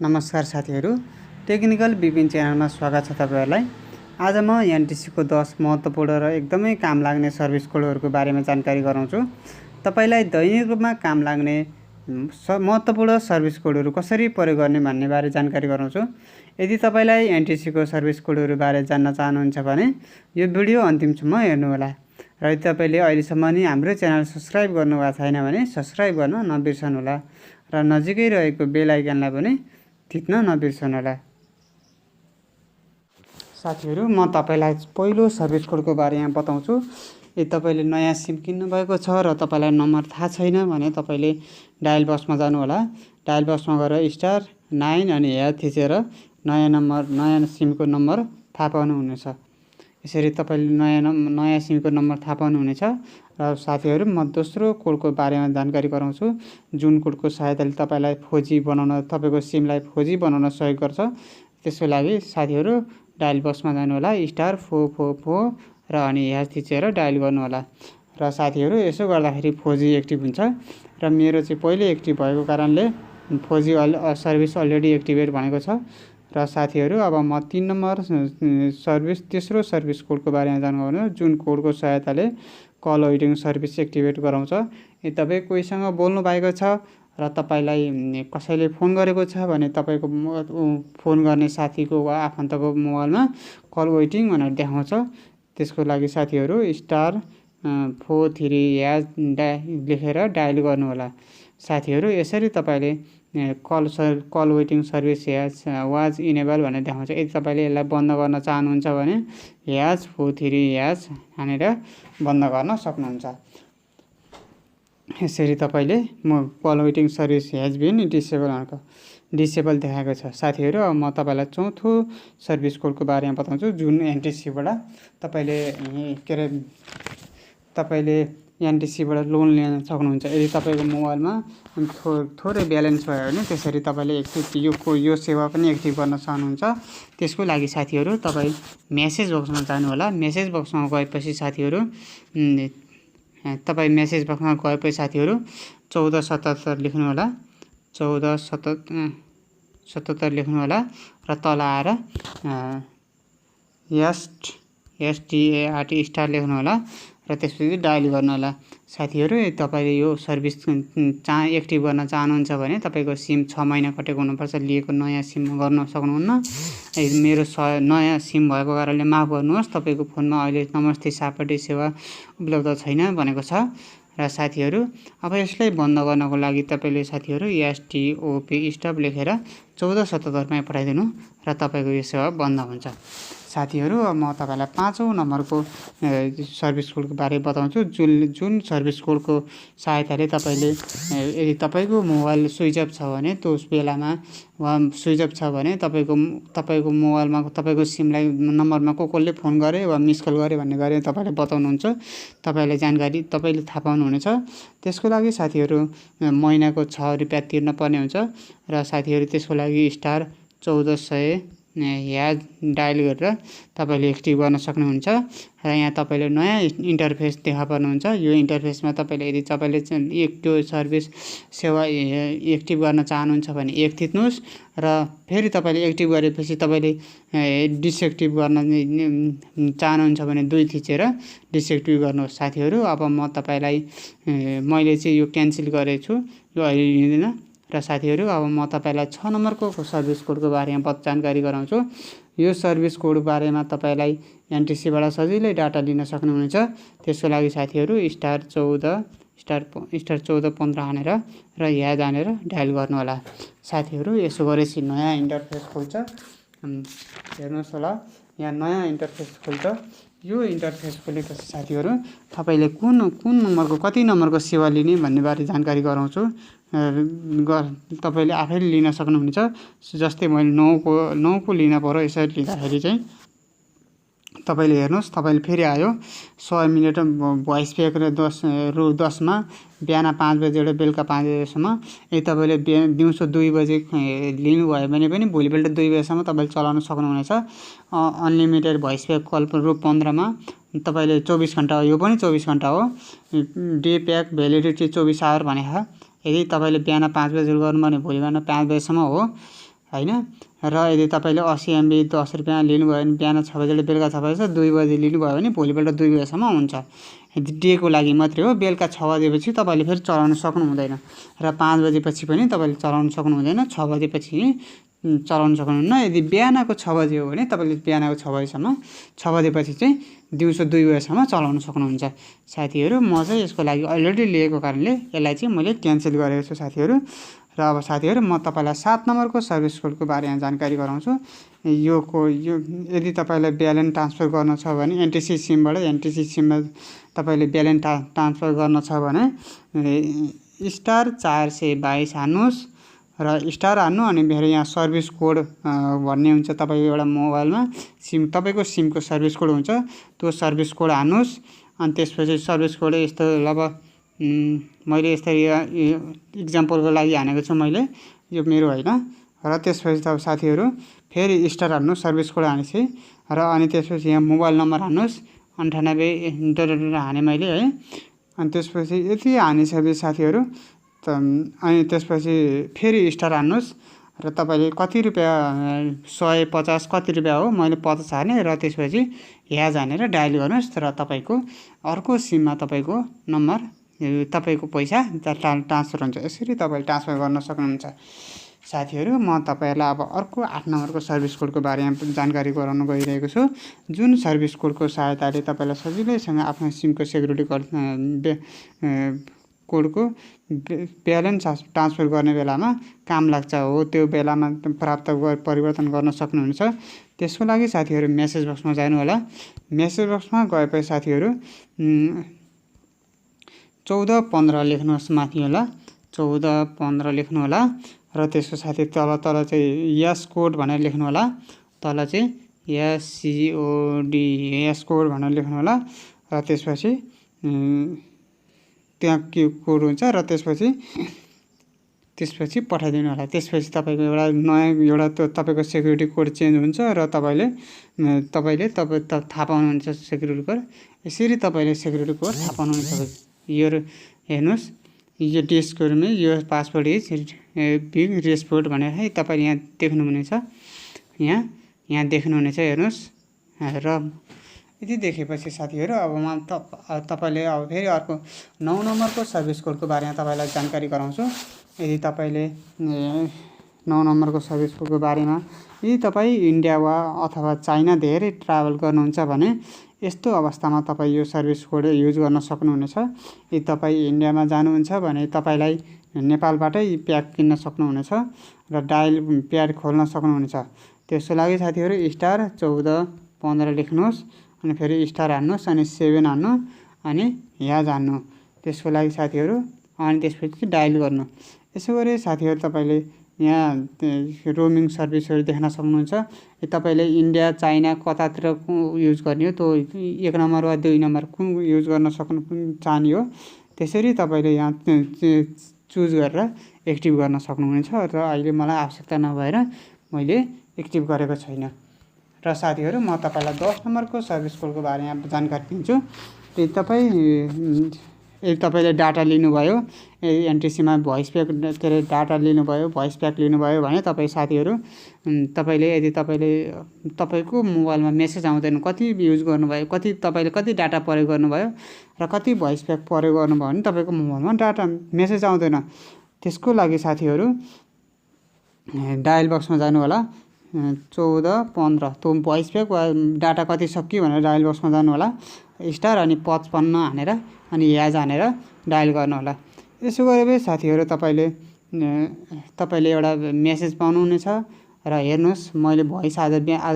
नमस्कार साथीहरू, टेक्निकल विपिन च्यानलमा स्वागत छ तपाईहरुलाई। आज म एनटीसी को 10 महत्त्वपूर्ण र एकदमै काम लाग्ने सर्भिस कोडहरुको बारेमा जानकारी गराउँछु। तपाईलाई दैनिक रूपमा काम लाग्ने महत्त्वपूर्ण सर्भिस कोडहरु कसरी प्रयोग गर्ने भन्ने बारे जानकारी गराउँछु। यदि तपाईलाई एनटीसी को सर्भिस कोडहरु बारे जान्न चाहनुहुन्छ भने यो भिडियो अन्तिमसम्म हेर्नु होला। र यदि तपाईले अहिलेसम्म नि हाम्रो च्यानल सब्स्क्राइब गर्नुभएको छैन भने सब्स्क्राइब गर्न नबिर्सनु होला र नजिकै रहेको बेल आइकनलाई पनि थिच्न नबिर्सनु होला। साथीहरू, म तपाईलाई पहिलो सर्भिस कोडको बारेमा बताउँछु। यदि तपाईले नयाँ सिम किन्नु भएको छ र तपाईलाई नम्बर थाहा छैन भने तपाईले डायल बक्समा जानु होला। डायल बक्समा गएर *9 अनि # थिचेर नयाँ सिमको नम्बर थाहा पाउनुहुनेछ। यसरी तपाईले नयाँ सिमको नम्बर थाहा पाउनुहुनेछ। र साथीहरू, म दोस्रो कोडको बारेमा जानकारी गराउँछु जुन कोडको सहायताले तपाईलाई तपाईको सिमलाई फोजी बनाउन सहयोग गर्छ। त्यसको लागि साथीहरू डायल बक्समा जानु होला, *444 र अनि # थिचेर डायल गर्नु होला। र साथीहरू, यसो गर्दाखेरि फोजी एक्टिभ हुन्छ र मेरो चाहिँ पहिले एक्टिभ भएको कारणले फोजी सर्भिस अलरेडी एक्टिभेट भनेको छ। र साथीहरू, अब म 3 नम्बर तेस्रो सर्भिस कोडको बारेमा जानकारी गराउँछु जुन कोडको सहायताले कल वेटिङ सर्भिस एक्टिभेट गराउँछ। यदि तपाई कोहीसँग बोल्नु भएको छ र तपाईलाई कसैले फोन गरेको छ भने तपाईको फोन गर्ने साथीको वा आफन्तको मोबाइलमा कल वेटिङ भनेर देखाउँछ। त्यसको लागि साथीहरू *43# लेखेर डायल गर्नु होला। साथीहरू, यसरी तपाईले call waiting service was enable भनेर देखाउँछ। यदि तपाईले यसलाई बन्द गर्न चाहनुहुन्छ भने *43# हानेर बन्द गर्न सक्नुहुन्छ। यसरी तपाईले call waiting service has been disable देखाएको छ। साथीहरू, अब म तपाईलाई चौथो सर्भिस कोडको बारेमा बताउँछु जुन एनटीसी बाट तपाईले एनटीसी बाट लोन लिन सक्नुहुन्छ। यदि तपाईको मोबाइलमा थोरै ब्यालेन्स भयो भने त्यसरी तपाईले यो सेवा पनि एक्टिभ गर्न सक्नुहुन्छ। त्यसको लागि साथीहरू तपाई मेसेज बक्समा जानु होला। मेसेज बक्समा गएपछि साथीहरू 1477 लेख्नु होला। 1477 लेख्नु होला र तल आएर START लेख्नु होला र त्यसपछि डायल गर्नु होला। साथीहरू, यदि तपाईले यो सर्भिस एक्टिभ गर्न चाहनुहुन्छ भने तपाईको सिम 6 महिना कटेको हुनुपर्छ। लिएको नयाँ सिम गर्न सक्नुहुन्न। मेरो नयाँ सिम भएको कारणले माफ गर्नुहोस्, तपाईको फोनमा अहिले नमस्ते सापटी सेवा उपलब्ध छैन भनेको छ। र साथीहरू, अब यसलाई बन्द गर्नको लागि तपाईले साथीहरू STOP लेखेर 1477 मा पठाइदिनु र तपाईको यो सेवा बन्द हुन्छ। साथीहरू, अब म तपाईलाई 5औं नम्बरको सर्भिस कोडको बारे बताउँछु जुन सर्भिस कोडको सहायताले तपाईले यदि तपाईको मोबाइल स्विच अफ छ भने त्यस बेलामा वा स्विच अफ छ भने तपाईको मोबाइलमा तपाईको सिमलाई नम्बरमा कसले फोन गरे वा मिस कल गरे भन्ने गरे तपाईले बताउनुहुन्छ। तपाईले जानकारी तपाईले थाहा पाउनुहुनेछ। त्यसको लागि साथीहरू महिनाको 6 रुपैयाँ तिर्न पर्ने हुन्छ। र साथीहरू, त्यसको लागि *1400# डायल गरेर तपाईले एक्टिभ गर्न सक्नुहुन्छ। र यहाँ तपाईले नयाँ इन्टरफेस देखा पर्नुहुन्छ। यो इन्टरफेसमा तपाईले यदि त्यो सर्भिस सेवा एक्टिभ गर्न चाहनुहुन्छ भने 1 थिच्नुस् र फेरि तपाईले एक्टिभ गरेपछि तपाईले डिसएक्टिभ गर्न चाहनुहुन्छ भने 2 थिचेर डिसएक्टिभ गर्नुहोस्। साथीहरू, अब म तपाईलाई मैले चाहिँ यो क्यान्सल गरेछु, यो अहिले लिँदैन। र साथीहरू, अब म तपाईलाई 6 नम्बरको सर्भिस कोडको बारेमा जानकारी गराउँछु। यो सर्भिस कोड बारेमा तपाईलाई एनटीसी बाट सजिलै डाटा लिन सक्नुहुनेछ। त्यसको लागि साथीहरू *1415 हानेर र यहाँ जानेर डायल गर्नु होला। साथीहरू, यसो गरेपछि नयाँ इन्टरफेस खुल्छ। हेर्नुहोस् होला, यहाँ नयाँ इन्टरफेस खुल्छ। यो इन्टरफेस खुलेपछि साथीहरू तपाईले कुन नम्बरको कति नम्बरको सेवा लिने भन्ने बारे जानकारी गराउँछु। तपाईले आफैले लिन सक्नुहुनेछ। जस्तै मैले 9 को लिन पर्यो। यसरी लिँदाखेरि चाहिँ तपाईले हेर्नुहोस्, तपाईले फेरि आयो 100 मिनेट भोइस प्याक र रू10 मा बिहान 5 बजेबाट बेलुका 5 बजेसम्म। यदि तपाईले दिउँसो 2 बजे लिनुभयो भने पनि भोलिपल्ट 2 बजेसम्म तपाईले चलाउन सक्नुहुनेछ। अनलिमिटेड भोइस प्याक कल रू15 मा तपाईले 24 घण्टा हो, यो पनि 24 घण्टा हो। डे प्याक भ्यालिडिटी 24 आवर भनेको छ। यदि तपाईले बिहान 5 बजे गर्नु भने भोलि बिहान 5 बजेसम्म हो। हैन। र यदि तपाईले 80 MB 10 रुपैयाँ लिनुभयो भने बिहान 6 बजेबाट बेलुका 6 बजे 2 बजे लिनुभयो भने भोलिपल्ट 2 बजेसम्म हुन्छ। यदि डेको लागि मात्रै हो, बेलुका 6 बजेपछि तपाईले फेरि चलाउन सक्नु हुँदैन र 5 बजेपछि पनि तपाईले चलाउन सक्नु हुँदैन, 6 बजेपछि चलाउन सक्नुहुन्न। यदि बिहानको 6 बजे हो भने तपाईले बिहानको 6 बजेसम्म, 6 बजेपछि चाहिँ दिउँसो 2 बजेसम्म चलाउन सक्नुहुन्छ। साथीहरू म चाहिँ यसको लागि अलरेडी लिएको कारणले यसलाई चाहिँ मैले क्यान्सल गरेको छु साथीहरू। र अब साथीहरू म तपाईलाई 7 नम्बरको सर्भिस कोडको बारेमा जानकारी गराउँछु। यो यदि तपाईलाई ब्यालेन्स ट्रान्सफर गर्न छ भने एनटीसी सिमबाट एनटीसी सिममा तपाईले ब्यालेन्स ट्रान्सफर गर्न छ भने *422 हान्नुहोस् र स्टार हान्नु अनि फेरि यहाँ सर्भिस कोड भन्ने हुन्छ तपाईको एउटा मोबाइलमा तपाईको सिमको सर्भिस कोड हुन्छ, त्यो सर्भिस कोड हान्नुहोस्। अनि त्यसपछि सर्भिस कोड यस्तो अब मैले यसरी इक्जाम्पलको लागि हानेको छु मैले, यो मेरो होइन। र त्यसपछि तपाईँ साथीहरू फेरि स्टार हान्नु सर्भिस कोड हानेपछि र अनि त्यसपछि यहाँ मोबाइल नम्बर हान्नुहोस् 98 हाने मैले है। अनि त्यसपछि यति हानिसकेपछि साथीहरू अनि त्यसपछि फेरि स्टार हान्नुहोस् र तपाईले कति रुपैयाँ 150 कति रुपैयाँ हो, मैले 50 हाने र त्यसपछि ह्याज हानेर डायल गर्नुहोस् र तपाईको अर्को सिममा तपाईको नम्बर तपाईको पैसा ट्रान्सफर हुन्छ। यसरी तपाईले ट्रान्सफर गर्न सक्नुहुन्छ। साथीहरू म तपाईहरुलाई अब अर्को 8 नम्बरको सर्भिस कोडको बारेमा जानकारी गराउन गइरहेको छु, जुन सर्भिस कोडको सहायताले तपाईलाई सजिलैसँग आफ्नो सिमको सेक्युरिटी कोडको ब्यालेन्स ट्रान्सफर गर्ने बेलामा काम लाग्छ हो, त्यो बेलामा प्राप्त परिवर्तन गर्न सक्नुहुन्छ। त्यसको लागि साथीहरू मेसेज बक्समा जानु होला। मेसेज बक्समा गएपछि साथीहरू 1415 लेख्नुहोस् माथि होला, 1415 लेख्नु होला र त्यसको साथै तल चाहिँ यस कोड भनेर लेख्नु होला, तल चाहिँ SCOD यस कोड भनेर लेख्नु होला र त्यसपछि त्यहाँ के कोड हुन्छ र त्यसपछि पठाइदिनु होला। त्यसपछि तपाईको एउटा नयाँ तपाईको सेक्युरिटी कोड चेन्ज हुन्छ र तपाईले थाहा पाउनुहुन्छ सेक्युरिटी कोड। यसरी तपाईले सेक्युरिटी कोड थाहा पाउनुहुन्छ। यो हेर्नुहोस्, यो डिस्कमा यो पासवर्ड इज बिग रेस्पोर्ट भनेर है तपाईले यहाँ देख्नुहुनेछ, यहाँ देख्नुहुनेछ हेर्नुहोस्। र यति देखेपछि साथीहरू अब म तपाईले अब फेरि अर्को 9 नम्बरको सर्भिस कोडको बारेमा तपाईलाई जानकारी गराउँछु। यदि तपाईले 9 नम्बरको सर्भिस कोडको बारेमा यदि तपाई इन्डिया वा अथवा चाइना धेरै ट्राभल गर्नुहुन्छ भने यस्तो अवस्थामा तपाई यो सर्भिस कोड युज गर्न सक्नुहुनेछ। यदि तपाई इन्डियामा जानुहुन्छ भने तपाईलाई नेपालबाटै प्याक किन्न सक्नुहुनेछ र डायल प्याड खोल्न सक्नुहुनेछ। त्यसको लागि साथीहरू *1415 लेख्नुहोस् अनि फेरि स्टार हान्नुहोस् अनि 7 हान्नु अनि ह्याज हान्नु। त्यसको लागि साथीहरू अनि त्यसपछि डायल गर्नु। यसो गरे साथीहरू तपाईले यहाँ रोमिङ सर्भिसहरू देख्न सक्नुहुन्छ। तपाईले इन्डिया चाइना कतातिर युज गर्ने हो, त्यो 1 नम्बर वा 2 नम्बर कुन युज गर्न चाहने हो, त्यसरी तपाईले यहाँ चुज गरेर एक्टिभ गर्न सक्नुहुनेछ। र अहिले मलाई आवश्यकता नभएर मैले एक्टिभ गरेको छैन। र साथीहरू म तपाईलाई 10 नम्बरको सर्भिस कोडको बारेमा जानकारी दिन्छु। यदि तपाईले डाटा लिनुभयो, एनटीसीमा भोइस प्याक के अरे डाटा लिनुभयो, भोइस प्याक लिनुभयो भने तपाई साथीहरू यदि तपाईले तपाईको मोबाइलमा मेसेज आउँदैन कति युज गर्नुभयो, तपाईले कति डाटा प्रयोग गर्नुभयो र कति भोइस प्याक प्रयोग गर्नुभयो भने तपाईको मोबाइलमा डाटा मेसेज आउँदैन। त्यसको लागि साथीहरू डायल बक्समा जानु होला, 1415 त्यो भोइस प्याक वा डाटा कति सक्यो भनेर डायल बक्समा जानु होला, स्टार अनि 55 हानेर अनि ह्याज हानेर डायल गर्नु होला। यसो गरेपछि साथीहरू तपाईले एउटा मेसेज पाउनुहुनेछ र हेर्नुहोस् मैले भोइस आज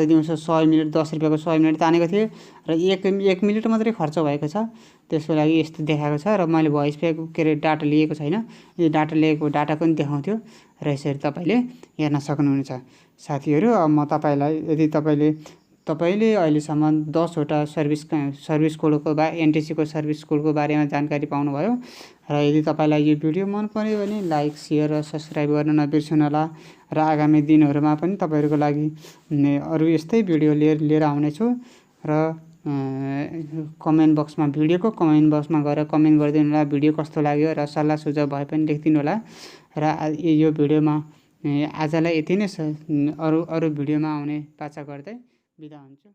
दिउँसो 100 मिनेट 10 रुपैयाँको 100 मिनेट तानेको थिएँ र 1 मिनेट मात्रै खर्च भएको छ। त्यसको लागि यस्तो देखाएको छ र मैले भोइस प्याक के अरे डाटा लिएको छैन। यो डाटा लिएको डाटा पनि देखाउँथ्यो र यसरी तपाईले हेर्न सक्नुहुनेछ। साथीहरू अब म तपाईलाई यदि तपाईले अहिलेसम्म 10 वटा सर्भिस कोडको एनटीसी को सर्भिस कोडको बारेमा जानकारी पाउनुभयो र यदि तपाईलाई यो भिडियो मन पर्यो भने लाइक शेयर र सब्स्क्राइब गर्न नबिर्सनु होला। र आगामी दिनहरुमा पनि तपाईहरुको लागि अरु यस्तै भिडियो लिएर आउने छु र कमेन्ट बक्समा भिडियोको कमेन्ट बक्समा गएर कमेन्ट गरिदिनु होला भिडियो कस्तो लाग्यो र सल्लाह सुझाव भए पनि लेखिदिनु होला। र यो भिडियोमा आजलाई यति नै छ। अरू भिडियोमा आउने बाचा गर्दै बिदा हुन्छु।